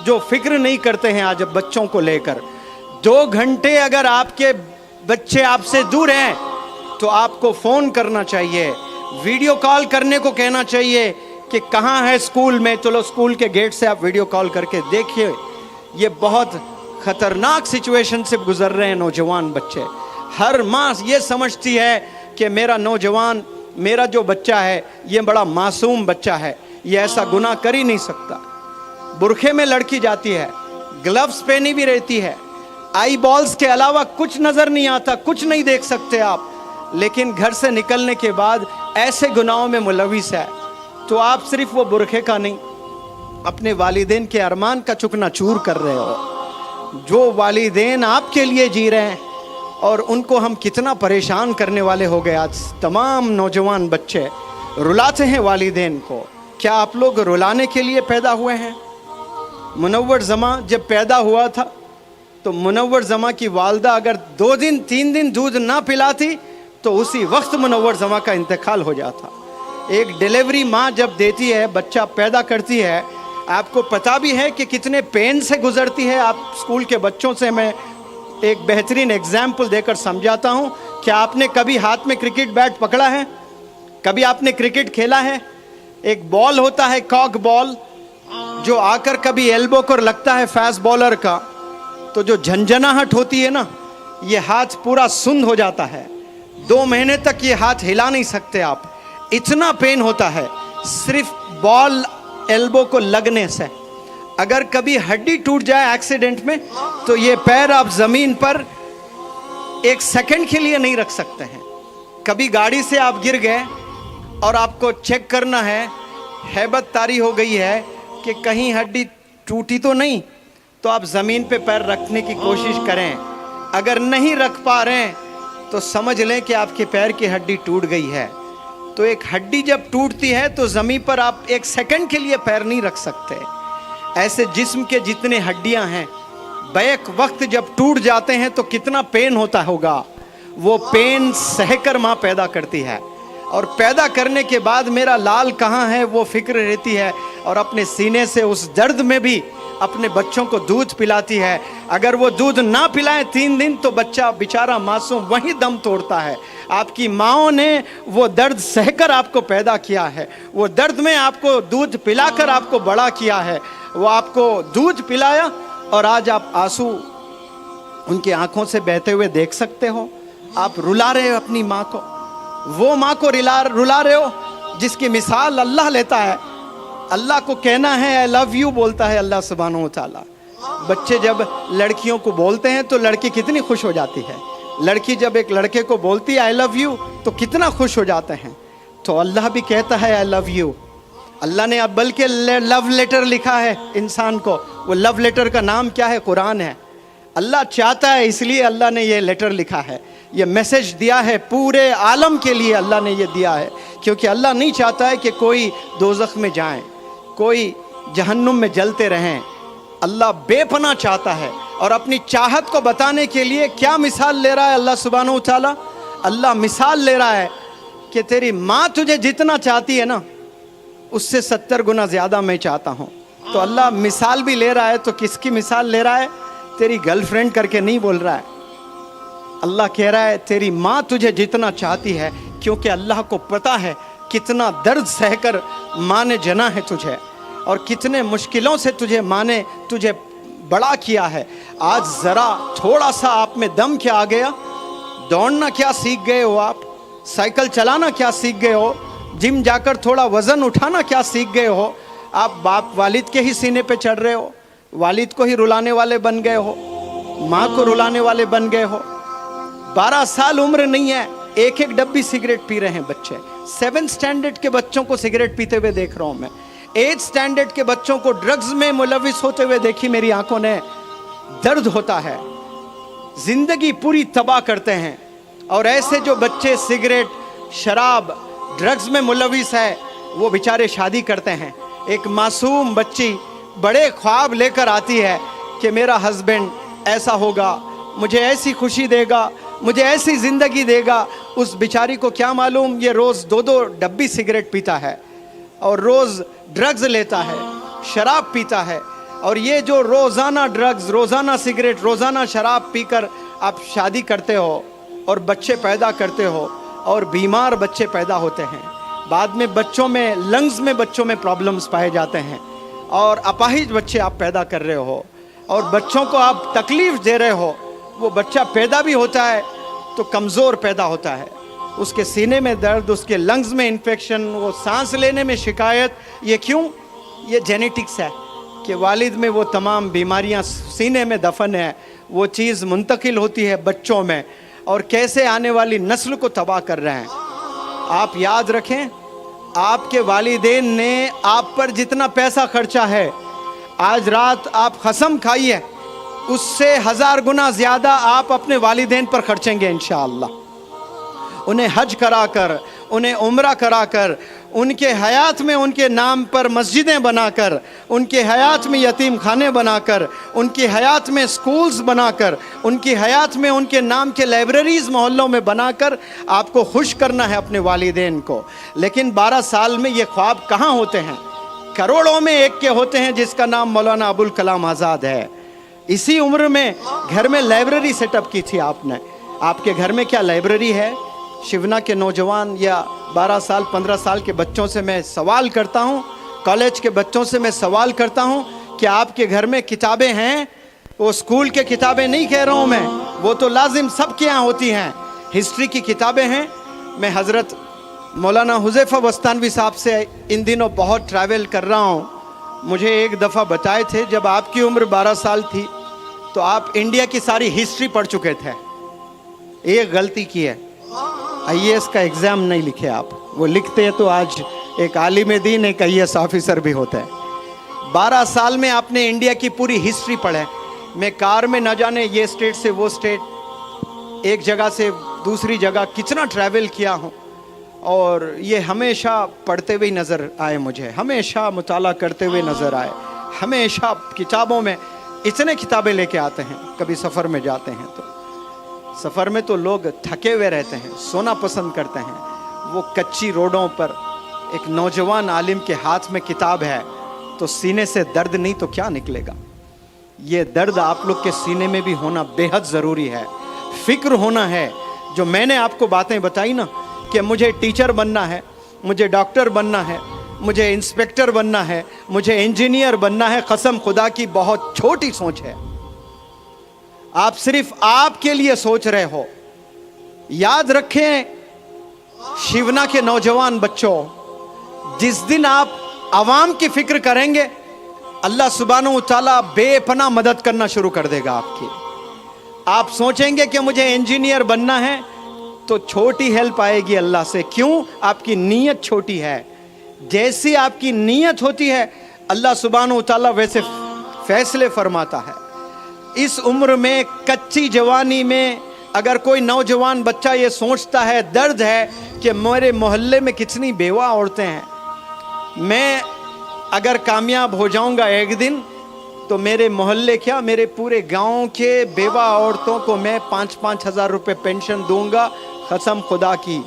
जो फिक्र नहीं करते हैं आज बच्चों को लेकर। 2 घंटे अगर आपके बच्चे आपसे दूर हैं तो आपको फ़ोन करना चाहिए, वीडियो कॉल करने को कहना चाहिए कि कहाँ है स्कूल में, चलो स्कूल के गेट से आप वीडियो कॉल करके देखिए। ये बहुत ख़तरनाक सिचुएशन से गुजर रहे हैं नौजवान बच्चे। हर माँ ये समझती है कि मेरा नौजवान, मेरा जो बच्चा है ये बड़ा मासूम बच्चा है, ये ऐसा गुनाह कर ही नहीं सकता। बुरखे में लड़की जाती है, ग्लव्स पहनी भी रहती है, आई बॉल्स के अलावा कुछ नज़र नहीं आता, कुछ नहीं देख सकते आप, लेकिन घर से निकलने के बाद ऐसे गुनाहों में मुलविस है। तो आप सिर्फ वो बुरखे का नहीं, अपने वालिदैन के अरमान का चुकना चूर कर रहे हो। जो वालिदैन आपके लिए जी रहे हैं और उनको हम कितना परेशान करने वाले हो गए। आज तमाम नौजवान बच्चे रुलाते हैं वालिदैन को। क्या आप लोग रुलाने के लिए पैदा हुए हैं? मुनव्वर ज़मा जब पैदा हुआ था तो मुनव्वर ज़मा की वालदा अगर 2 दिन 3 दिन दूध ना पिलाती तो उसी वक्त मुनव्वर ज़मा का इंतकाल हो जाता। एक डिलीवरी माँ जब देती है, बच्चा पैदा करती है, आपको पता भी है कि कितने पेन से गुजरती है। आप स्कूल के बच्चों से मैं एक बेहतरीन एग्जाम्पल देकर समझाता हूँ। क्या आपने कभी हाथ में क्रिकेट बैट पकड़ा है? कभी आपने क्रिकेट खेला है? एक बॉल होता है कॉक बॉल, जो आकर कभी एल्बो को लगता है फास्ट बॉलर का, तो जो झंझनाहट होती है ना, ये हाथ पूरा सुन्न हो जाता है। 2 महीने तक ये हाथ हिला नहीं सकते आप, इतना पेन होता है सिर्फ बॉल एल्बो को लगने से। अगर कभी हड्डी टूट जाए एक्सीडेंट में तो ये पैर आप ज़मीन पर 1 सेकंड के लिए नहीं रख सकते हैं। कभी गाड़ी से आप गिर गए और आपको चेक करना है, हैबत तारी हो गई है कि कहीं हड्डी टूटी तो नहीं, तो आप ज़मीन पे पैर रखने की कोशिश करें। अगर नहीं रख पा रहे हैं तो समझ लें कि आपके पैर की हड्डी टूट गई है। तो एक हड्डी जब टूटती है तो ज़मीन पर आप 1 सेकंड के लिए पैर नहीं रख सकते। ऐसे जिस्म के जितने हड्डियां हैं बैक वक्त जब टूट जाते हैं तो कितना पेन होता होगा। वो पेन सहकर माँ पैदा करती है, और पैदा करने के बाद मेरा लाल कहाँ है वो फिक्र रहती है, और अपने सीने से उस दर्द में भी अपने बच्चों को दूध पिलाती है। अगर वो दूध ना पिलाएं 3 दिन तो बच्चा बेचारा मासूम वहीं दम तोड़ता है। आपकी माँओं ने वो दर्द सहकर आपको पैदा किया है, वो दर्द में आपको दूध पिलाकर आपको बड़ा किया है। वो आपको दूध पिलाया और आज आप आंसू उनकी आंखों से बहते हुए देख सकते हो। आप रुला रहे हो अपनी माँ को, वो माँ को रुला रहे हो जिसकी मिसाल अल्लाह लेता है। अल्लाह को कहना है आई लव यू बोलता है अल्लाह सुब्हानहू व तआला। बच्चे जब लड़कियों को बोलते हैं तो लड़की कितनी खुश हो जाती है। लड़की जब एक लड़के को बोलती है आई लव यू तो कितना खुश हो जाते हैं। तो अल्लाह भी कहता है आई लव यू। अल्लाह ने अब बल्कि लव लेटर लिखा है इंसान को। वो लव लेटर का नाम क्या है? कुरान है। अल्लाह चाहता है इसलिए अल्लाह ने ये लेटर लिखा है, ये मैसेज दिया है पूरे आलम के लिए। अल्लाह ने ये दिया है क्योंकि अल्लाह नहीं चाहता है कि कोई दोज़ख में जाएं, कोई जहन्नुम में जलते रहें। अल्लाह बेपनाह चाहता है, और अपनी चाहत को बताने के लिए क्या मिसाल ले रहा है अल्लाह सुब्हानहू व तआला? अल्लाह मिसाल ले रहा है कि तेरी माँ तुझे जितना चाहती है ना, उससे 70 गुना ज़्यादा मैं चाहता हूँ। तो अल्लाह मिसाल भी ले रहा है, तो किसकी मिसाल ले रहा है? तेरी गर्लफ्रेंड करके नहीं बोल रहा है। अल्लाह कह रहा है तेरी माँ तुझे जितना चाहती है, क्योंकि अल्लाह को पता है कितना दर्द सहकर माँ ने जना है तुझे, और कितने मुश्किलों से तुझे माँ ने तुझे बड़ा किया है। आज ज़रा थोड़ा सा आप में दम क्या आ गया? दौड़ना क्या सीख गए हो आप? साइकिल चलाना क्या सीख गए हो? जिम जाकर थोड़ा वज़न उठाना क्या सीख गए हो? आप बाप वालिद के ही सीने पे चढ़ रहे हो, वालिद को ही रुलाने वाले बन गए हो, माँ को रुलाने वाले बन गए हो। 12 साल उम्र नहीं है, एक डब्बी सिगरेट पी रहे हैं बच्चे। 7th स्टैंडर्ड के बच्चों को सिगरेट पीते हुए देख रहा हूँ मैं। 8th स्टैंडर्ड के बच्चों को ड्रग्स में मुलविस होते हुए देखी मेरी आंखों ने। दर्द होता है, जिंदगी पूरी तबाह करते हैं। और ऐसे जो बच्चे सिगरेट, शराब, ड्रग्स में मुलविस है, वो बेचारे शादी करते हैं। एक मासूम बच्ची बड़े ख्वाब लेकर आती है कि मेरा हस्बैंड ऐसा होगा, मुझे ऐसी खुशी देगा, मुझे ऐसी ज़िंदगी देगा। उस बेचारी को क्या मालूम ये रोज़ 2-2 डब्बी सिगरेट पीता है और रोज़ ड्रग्स लेता है, शराब पीता है। और ये जो रोज़ाना ड्रग्स, रोज़ाना सिगरेट, रोज़ाना शराब पीकर आप शादी करते हो और बच्चे पैदा करते हो और बीमार बच्चे पैदा होते हैं। बाद में बच्चों में, लंग्स में बच्चों में प्रॉब्लम्स पाए जाते हैं और अपाहिज बच्चे आप पैदा कर रहे हो और बच्चों को आप तकलीफ़ दे रहे हो। वो बच्चा पैदा भी होता है तो कमज़ोर पैदा होता है, उसके सीने में दर्द, उसके लंग्स में इन्फेक्शन, वो सांस लेने में शिकायत। ये क्यों? ये जेनेटिक्स है कि वालिद में वो तमाम बीमारियां सीने में दफन है, वो चीज़ मुंतकिल होती है बच्चों में और कैसे आने वाली नस्ल को तबाह कर रहे हैं। आप याद रखें, आपके वालिदैन ने आप पर जितना पैसा खर्चा है, आज रात आप कसम खाइए उससे 1000 गुना ज़्यादा आप अपने वालिदैन पर खर्चेंगे इंशाअल्लाह। उन्हें हज कराकर, उन्हें उम्रा कराकर, उनके हयात में उनके नाम पर मस्जिदें बनाकर, उनके हयात में यतीम खाने बनाकर, उनकी हयात में स्कूल्स बनाकर, उनकी हयात में उनके नाम के लाइब्रेरीज़ मोहल्लों में बनाकर आपको खुश करना है अपने वालिदैन को। लेकिन 12 साल में ये ख्वाब कहाँ होते हैं? करोड़ों में एक के होते हैं जिसका नाम मौलाना अबुल कलाम आज़ाद है। इसी उम्र में घर में लाइब्रेरी सेटअप की थी आपने। आपके घर में क्या लाइब्रेरी है? शिवना के नौजवान या 12 साल 15 साल के बच्चों से मैं सवाल करता हूँ, कॉलेज के बच्चों से मैं सवाल करता हूँ कि आपके घर में किताबें हैं? वो स्कूल के किताबें नहीं कह रहा हूँ मैं, वो तो लाजिम सबके यहाँ होती हैं। हिस्ट्री की किताबें हैं। मैं हज़रत मौलाना हुज़ैफ़ा बस्तानवी साहब से इन दिनों बहुत ट्रैवल कर रहा हूँ। मुझे एक दफ़ा बताए थे जब आपकी उम्र 12 साल थी तो आप इंडिया की सारी हिस्ट्री पढ़ चुके थे। एक गलती की है, IAS का एग्ज़ाम नहीं लिखे आप। वो लिखते हैं तो आज एक आलिम दीन, एक IAS ऑफिसर भी होता है। 12 साल में आपने इंडिया की पूरी हिस्ट्री पढ़े। मैं कार में न जाने ये स्टेट से वो स्टेट, एक जगह से दूसरी जगह कितना ट्रैवल किया हूँ और ये हमेशा पढ़ते हुए नज़र आए, मुझे हमेशा मुताला करते हुए नज़र आए। हमेशा किताबों में इतने किताबें लेके आते हैं। कभी सफ़र में जाते हैं तो सफ़र में तो लोग थके हुए रहते हैं, सोना पसंद करते हैं। वो कच्ची रोडों पर एक नौजवान आलिम के हाथ में किताब है तो सीने से दर्द नहीं तो क्या निकलेगा? ये दर्द आप लोग के सीने में भी होना बेहद ज़रूरी है। फ़िक्र होना है। जो मैंने आपको बातें बताई ना कि मुझे टीचर बनना है, मुझे डॉक्टर बनना है, मुझे इंस्पेक्टर बनना है, मुझे इंजीनियर बनना है, कसम खुदा की बहुत छोटी सोच है। आप सिर्फ आपके लिए सोच रहे हो। याद रखें शिवना के नौजवान बच्चों, जिस दिन आप आवाम की फिक्र करेंगे अल्लाह सुब्हानहू व तआला बेपनाह मदद करना शुरू कर देगा आपकी। आप सोचेंगे कि मुझे इंजीनियर बनना है तो छोटी हेल्प आएगी अल्लाह से। क्यों? आपकी नीयत छोटी है। जैसी आपकी नीयत होती है अल्लाह सुब्हानहू व तआला वैसे फैसले फरमाता है। इस उम्र में, कच्ची जवानी में अगर कोई नौजवान बच्चा ये सोचता है, दर्द है कि मेरे मोहल्ले में कितनी बेवा औरतें हैं, मैं अगर कामयाब हो जाऊंगा एक दिन तो मेरे मोहल्ले क्या, मेरे पूरे गांव के बेवा औरतों को मैं 5-5 हज़ार रुपये पेंशन दूंगा, कसम खुदा की।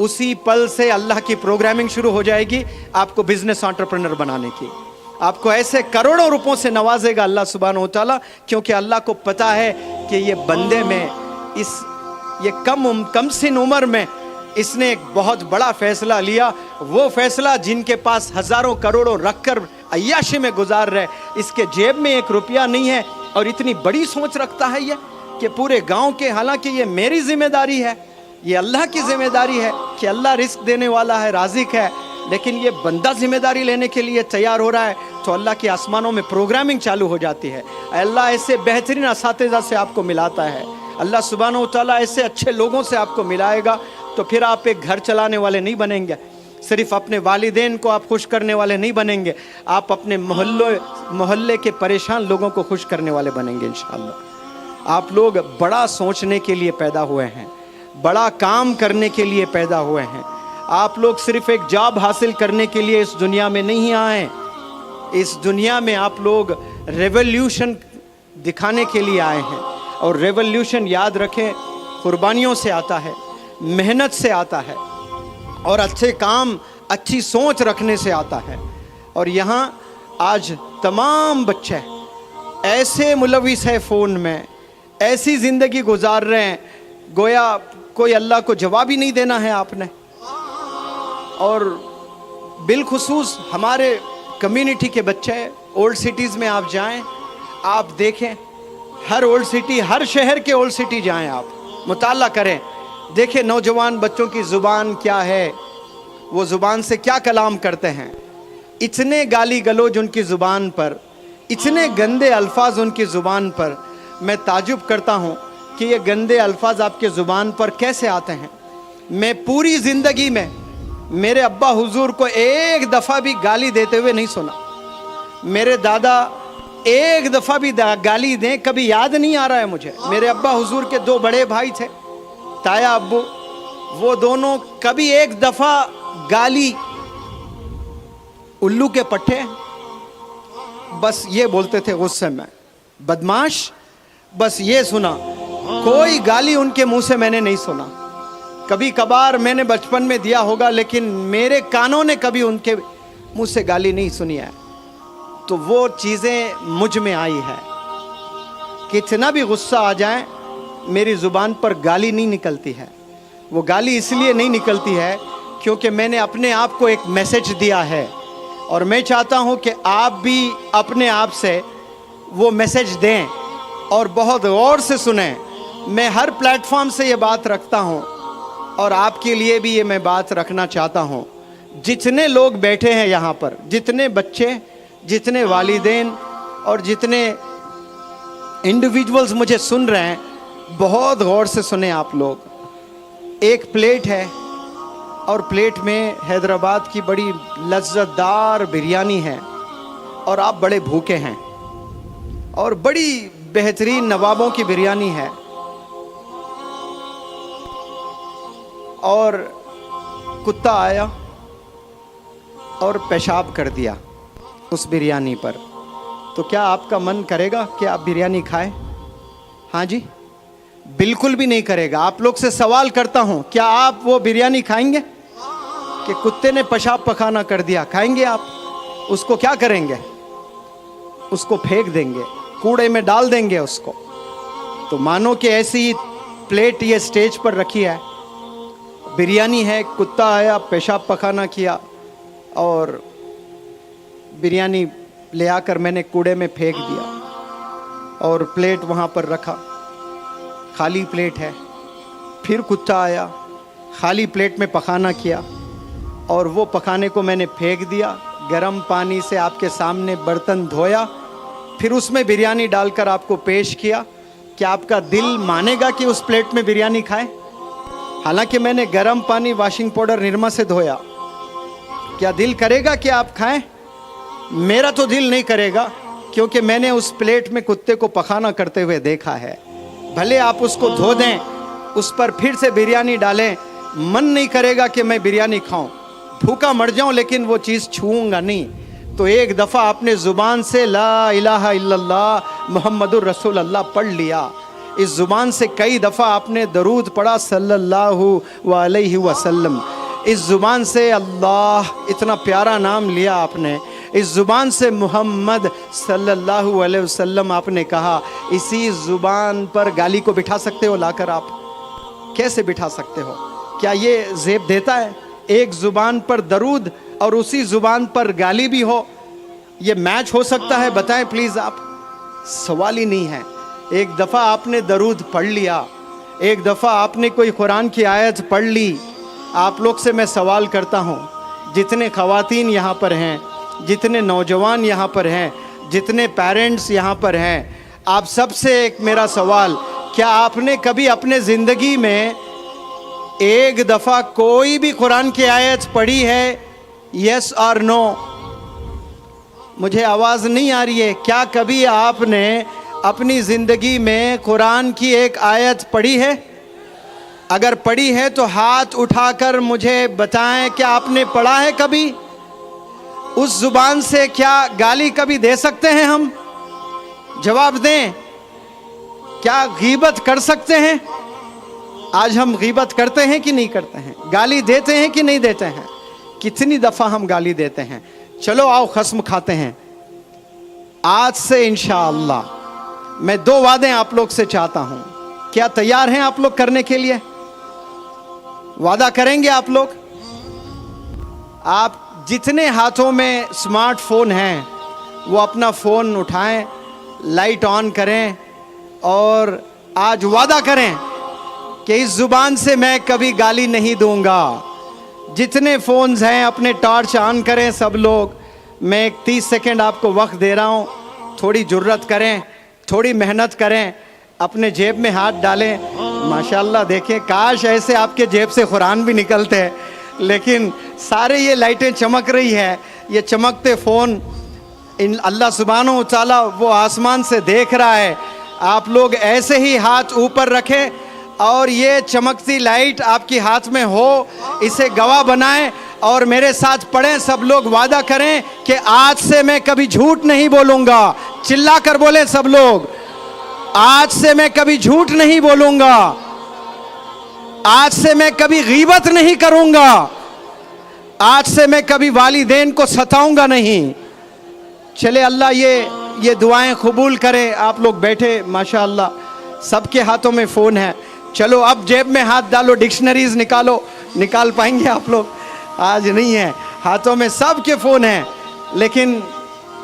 उसी पल से अल्लाह की प्रोग्रामिंग शुरू हो जाएगी आपको बिजनेस एंटरप्रेन्योर बनाने की। आपको ऐसे करोड़ों रुपयों से नवाजेगा अल्लाह सुब्हानहू व तआला, क्योंकि अल्लाह को पता है कि ये बंदे में ये कम सिन उम्र में इसने एक बहुत बड़ा फैसला लिया। वो फैसला जिनके पास हज़ारों करोड़ों रखकर अय्याशी में गुजार रहे, इसके जेब में 1 रुपया नहीं है और इतनी बड़ी सोच रखता है ये कि पूरे गांव के, हालांकि ये मेरी जिम्मेदारी है, ये अल्लाह की जिम्मेदारी है कि अल्लाह रिस्क देने वाला है, राज़िक है, लेकिन ये बंदा जिम्मेदारी लेने के लिए तैयार हो रहा है तो अल्लाह के आसमानों में प्रोग्रामिंग चालू हो जाती है। अल्लाह ऐसे बेहतरीन असातिज़ा से आपको मिलाता है, अल्लाह सुब्हानहू व तआला ऐसे अच्छे लोगों से आपको मिलाएगा तो फिर आप एक घर चलाने वाले नहीं बनेंगे, सिर्फ अपने वालिदैन को आप खुश करने वाले नहीं बनेंगे, आप अपने मोहल्ले के परेशान लोगों को खुश करने वाले बनेंगे इंशाअल्लाह। आप लोग बड़ा सोचने के लिए पैदा हुए हैं, बड़ा काम करने के लिए पैदा हुए हैं। आप लोग सिर्फ एक जॉब हासिल करने के लिए इस दुनिया में नहीं आए, इस दुनिया में आप लोग रेवोल्यूशन दिखाने के लिए आए हैं। और रेवोल्यूशन याद रखें, कुर्बानियों से आता है, मेहनत से आता है, और अच्छे काम, अच्छी सोच रखने से आता है। और यहाँ आज तमाम बच्चे ऐसे मुलविस है फ़ोन में, ऐसी ज़िंदगी गुजार रहे हैं गोया कोई अल्लाह को जवाब ही नहीं देना है आपने। और बिलखुसूस हमारे कम्युनिटी के बच्चे, ओल्ड सिटीज़ में आप जाएं, आप देखें, हर ओल्ड सिटी, हर शहर के ओल्ड सिटी जाएं, आप मुताला करें, देखें नौजवान बच्चों की ज़ुबान क्या है, वो ज़ुबान से क्या कलाम करते हैं। इतने गाली गलौज उनकी ज़ुबान पर, इतने गंदे अल्फाज उनकी ज़ुबान पर। मैं ताजुब करता हूँ कि ये गंदे अल्फाज आपके ज़ुबान पर कैसे आते हैं। मैं पूरी ज़िंदगी में मेरे अब्बा हुजूर को एक दफ़ा भी गाली देते हुए नहीं सुना। मेरे दादा एक दफ़ा भी गाली दें कभी याद नहीं आ रहा है मुझे। मेरे अब्बा हुजूर के 2 बड़े भाई थे, ताया अब्बू, वो दोनों कभी एक दफ़ा गाली, उल्लू के पट्टे, बस ये बोलते थे गुस्से में, बदमाश, बस ये सुना। कोई गाली उनके मुंह से मैंने नहीं सुना। कभी कभार मैंने बचपन में दिया होगा, लेकिन मेरे कानों ने कभी उनके मुंह से गाली नहीं सुनी है। तो वो चीज़ें मुझ में आई है, कितना भी गुस्सा आ जाए मेरी ज़ुबान पर गाली नहीं निकलती है। वो गाली इसलिए नहीं निकलती है क्योंकि मैंने अपने आप को एक मैसेज दिया है, और मैं चाहता हूँ कि आप भी अपने आप से वो मैसेज दें और बहुत गौर से सुनें। मैं हर प्लेटफॉर्म से ये बात रखता हूँ, और आपके लिए भी ये मैं बात रखना चाहता हूँ। जितने लोग बैठे हैं यहाँ पर, जितने बच्चे, जितने वालिदैन और जितने इंडिविजुअल्स मुझे सुन रहे हैं, बहुत गौर से सुने आप लोग। एक प्लेट है, और प्लेट में हैदराबाद की बड़ी लज्जतदार बिरयानी है, और आप बड़े भूखे हैं, और बड़ी बेहतरीन नवाबों की बिरयानी है, और कुत्ता आया और पेशाब कर दिया उस बिरयानी पर। तो क्या आपका मन करेगा कि आप बिरयानी खाएं? हाँ जी, बिल्कुल भी नहीं करेगा। आप लोग से सवाल करता हूं, क्या आप वो बिरयानी खाएंगे कि कुत्ते ने पेशाब पखाना कर दिया? खाएंगे आप? उसको क्या करेंगे? उसको फेंक देंगे, कूड़े में डाल देंगे उसको। तो मानो कि ऐसी प्लेट ये स्टेज पर रखी है, बिरयानी है, कुत्ता आया, पेशाब पखाना किया, और बिरयानी ले आकर मैंने कूड़े में फेंक दिया, और प्लेट वहाँ पर रखा, खाली प्लेट है। फिर कुत्ता आया, खाली प्लेट में पखाना किया, और वो पखाने को मैंने फेंक दिया। गर्म पानी से आपके सामने बर्तन धोया, फिर उसमें बिरयानी डालकर आपको पेश किया। क्या आपका दिल मानेगा कि उस प्लेट में बिरयानी खाएं? हालांकि मैंने गर्म पानी, वॉशिंग पाउडर, निरमा से धोया। क्या दिल करेगा कि आप खाएं? मेरा तो दिल नहीं करेगा, क्योंकि मैंने उस प्लेट में कुत्ते को पखाना करते हुए देखा है। भले आप उसको धो दें, उस पर फिर से बिरयानी डालें, मन नहीं करेगा कि मैं बिरयानी खाऊं, भूखा मर जाऊं, लेकिन वो चीज़ छूऊंगा नहीं। तो एक दफ़ा आपने ज़ुबान से ला इलाहा इल्लल्लाह मुहम्मदुर रसूलुल्लाह पढ़ लिया। इस ज़ुबान से कई दफ़ा आपने दरूद पढ़ा सल्लल्लाहु अलैहि वसल्लम। इस ज़ुबान से अल्लाह, इतना प्यारा नाम लिया आपने। इस ज़ुबान से मोहम्मद सल्लल्लाहु अलैहि वसल्लम आपने कहा। इसी ज़ुबान पर गाली को बिठा सकते हो लाकर? आप कैसे बिठा सकते हो? क्या ये ज़ेब देता है? एक ज़ुबान पर दरूद और उसी ज़ुबान पर गाली भी हो, ये मैच हो सकता है? बताएं प्लीज़ आप। सवाल ही नहीं है। एक दफ़ा आपने दरूद पढ़ लिया, एक दफ़ा आपने कोई कुरान की आयत पढ़ ली। आप लोग से मैं सवाल करता हूँ, जितने ख़वातीन यहाँ पर हैं, जितने नौजवान यहाँ पर हैं, जितने पेरेंट्स यहाँ पर हैं, आप सबसे एक मेरा सवाल, क्या आपने कभी अपने ज़िंदगी में एक दफ़ा कोई भी कुरान की आयत पढ़ी है? यस और नो? मुझे आवाज़ नहीं आ रही है। क्या कभी आपने अपनी ज़िंदगी में कुरान की एक आयत पढ़ी है? अगर पढ़ी है तो हाथ उठाकर मुझे बताएं कि आपने पढ़ा है कभी? उस जुबान से क्या गाली कभी दे सकते हैं हम? जवाब दें। क्या गीबत कर सकते हैं? आज हम गीबत करते हैं कि नहीं करते हैं? गाली देते हैं कि नहीं देते हैं? कितनी दफा हम गाली देते हैं? चलो आओ खस्म खाते हैं। आज से इंशाअल्लाह मैं 2 वादे आप लोग से चाहता हूं। क्या तैयार हैं आप लोग करने के लिए? वादा करेंगे आप लोग? आप जितने हाथों में स्मार्टफोन हैं वो अपना फोन उठाएं, लाइट ऑन करें और आज वादा करें कि इस जुबान से मैं कभी गाली नहीं दूंगा। जितने फोन्स हैं अपने टॉर्च ऑन करें सब लोग। मैं एक 30 सेकंड आपको वक्त दे रहा हूं। थोड़ी जुर्रत करें, थोड़ी मेहनत करें, अपने जेब में हाथ डालें। माशाल्लाह देखें, काश ऐसे आपके जेब से कुरान भी निकलते हैं, लेकिन सारे ये लाइटें चमक रही है। ये चमकते फ़ोन इन अल्लाह सुब्हानहू व तआला वो आसमान से देख रहा है। आप लोग ऐसे ही हाथ ऊपर रखें और ये चमकती लाइट आपके हाथ में हो, इसे गवाह बनाएं और मेरे साथ पढ़ें। सब लोग वादा करें कि आज से मैं कभी झूठ नहीं बोलूँगा। चिल्ला कर बोलें सब लोग, आज से मैं कभी झूठ नहीं बोलूँगा। आज से मैं कभी गीबत नहीं करूँगा। आज से मैं कभी वालिदैन को सताऊँगा नहीं। चले अल्लाह ये दुआएं कबूल करे। आप लोग बैठे माशाअल्लाह सबके हाथों में फ़ोन है। चलो अब जेब में हाथ डालो, डिक्शनरीज निकालो। निकाल पाएंगे आप लोग? आज नहीं है, हाथों में सबके फ़ोन हैं, लेकिन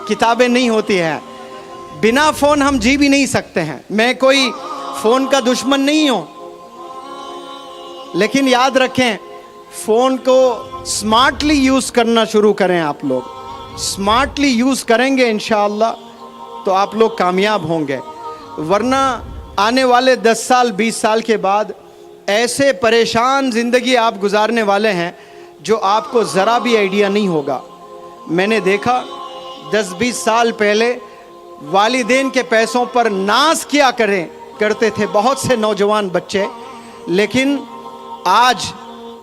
किताबें नहीं होती हैं। बिना फ़ोन हम जी भी नहीं सकते हैं। मैं कोई फ़ोन का दुश्मन नहीं हूँ, लेकिन याद रखें फ़ोन को स्मार्टली यूज़ करना शुरू करें। आप लोग स्मार्टली यूज़ करेंगे इंशाअल्लाह तो आप लोग कामयाब होंगे। वरना आने वाले 10 साल 20 साल के बाद ऐसे परेशान ज़िंदगी आप गुजारने वाले हैं जो आपको ज़रा भी आइडिया नहीं होगा। मैंने देखा 10-20 साल पहले वालिदैन के पैसों पर नाज किया करते थे बहुत से नौजवान बच्चे, लेकिन आज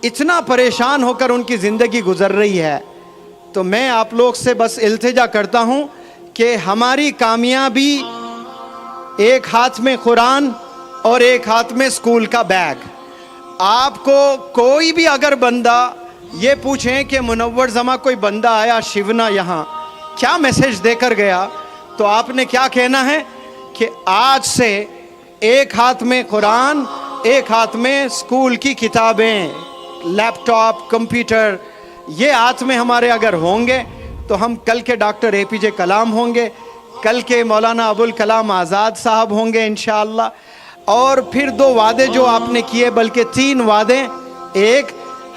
इतना परेशान होकर उनकी ज़िंदगी गुजर रही है। तो मैं आप लोग से बस इल्तिजा करता हूँ कि हमारी कामयाबी एक हाथ में कुरान और एक हाथ में स्कूल का बैग। आपको कोई भी अगर बंदा ये पूछें कि मुनव्वर जमा कोई बंदा आया शिवना यहाँ क्या मैसेज देकर गया, तो आपने क्या कहना है कि आज से एक हाथ में कुरान, एक हाथ में स्कूल की किताबें, लैपटॉप, कंप्यूटर, ये हाथ में हमारे अगर होंगे तो हम कल के डॉक्टर APJ कलाम होंगे, कल के मौलाना अबुल कलाम आज़ाद साहब होंगे इंशाअल्लाह। और फिर 2 वादे जो आपने किए, बल्कि 3 वादे। एक,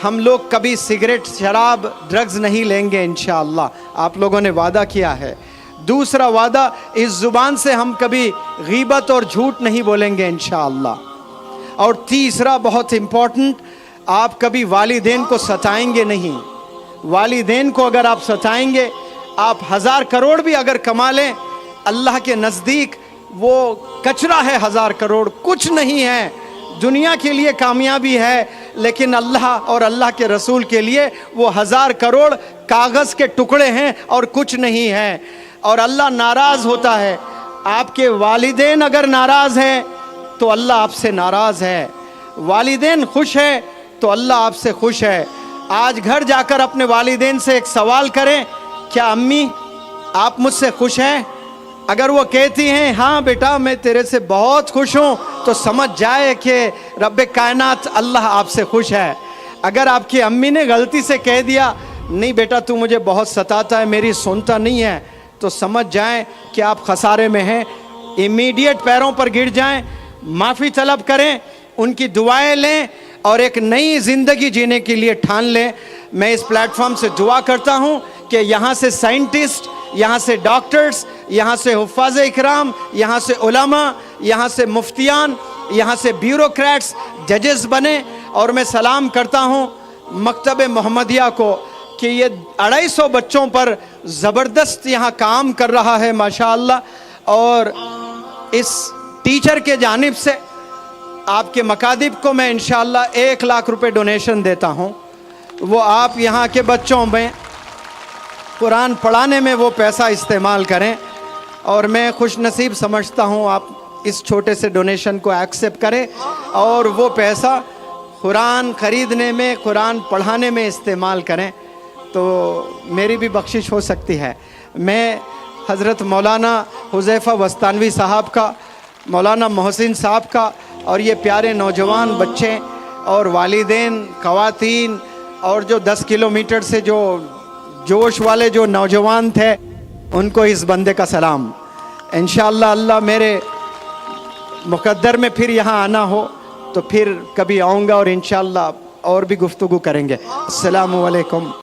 हम लोग कभी सिगरेट, शराब, ड्रग्स नहीं लेंगे इंशाअल्लाह, आप लोगों ने वादा किया है। दूसरा वादा, इस ज़ुबान से हम कभी गीबत और झूठ नहीं बोलेंगे इंशाअल्लाह। और तीसरा बहुत इम्पोर्टेंट, आप कभी वालिदैन को सताएंगे नहीं। वालिदैन को अगर आप सताएंगे, आप 1000 करोड़ भी अगर कमा लें, अल्लाह के नज़दीक वो कचरा है। 1000 करोड़ कुछ नहीं है। दुनिया के लिए कामयाबी है, लेकिन अल्लाह और अल्लाह के रसूल के लिए वो 1000 करोड़ कागज़ के टुकड़े हैं और कुछ नहीं है। और अल्लाह नाराज़ होता है। आपके वालिदैन अगर नाराज़ हैं तो अल्लाह आपसे नाराज़ है। वालिदैन खुश है तो अल्लाह आपसे खुश है। आज घर जाकर अपने वालिदैन से एक सवाल करें, क्या अम्मी आप मुझसे खुश हैं? अगर वो कहती हैं हाँ बेटा मैं तेरे से बहुत खुश हूँ, तो समझ जाए कि रब्बे कायनात अल्लाह आपसे खुश है। अगर आपकी अम्मी ने गलती से कह दिया नहीं बेटा तू मुझे बहुत सताता है, मेरी सुनता नहीं है, तो समझ जाएं कि आप खसारे में हैं। इमीडिएट पैरों पर गिर जाएं, माफ़ी तलब करें, उनकी दुआएं लें और एक नई ज़िंदगी जीने के लिए ठान लें। मैं इस प्लेटफॉर्म से दुआ करता हूँ कि यहाँ से साइंटिस्ट, यहाँ से डॉक्टर्स, यहाँ से हुफ़ाज़ इकराम, यहाँ से उलमा, यहाँ से मुफ्तियान, यहाँ से ब्यूरोक्रेट्स, जजेस बने। और मैं सलाम करता हूँ मकतब मोहम्मदिया को कि ये 250 बच्चों पर ज़बरदस्त यहाँ काम कर रहा है माशाअल्लाह। और इस टीचर के जानिब से آپ کے مکاتب کو میں انشاءاللہ 1 لاکھ روپے ڈونیشن دیتا ہوں. وہ آپ یہاں کے بچوں میں قرآن پڑھانے میں وہ پیسہ استعمال کریں. اور میں خوش نصیب سمجھتا ہوں آپ اس چھوٹے سے ڈونیشن کو ایکسیپٹ کریں اور وہ پیسہ قرآن خریدنے میں، قرآن پڑھانے میں استعمال کریں تو میری بھی بخشش ہو سکتی ہے. میں حضرت مولانا حذیفہ وستانوی صاحب کا، مولانا محسن صاحب کا اور یہ پیارے نوجوان بچے اور والدین، خواتین اور جو 10 کلومیٹر سے جو جوش والے جو نوجوان تھے ان کو اس بندے کا سلام. انشاءاللہ اللہ میرے مقدر میں پھر یہاں آنا ہو تو پھر کبھی آؤں گا اور انشاءاللہ اور بھی گفتگو کریں گے. السلام علیکم.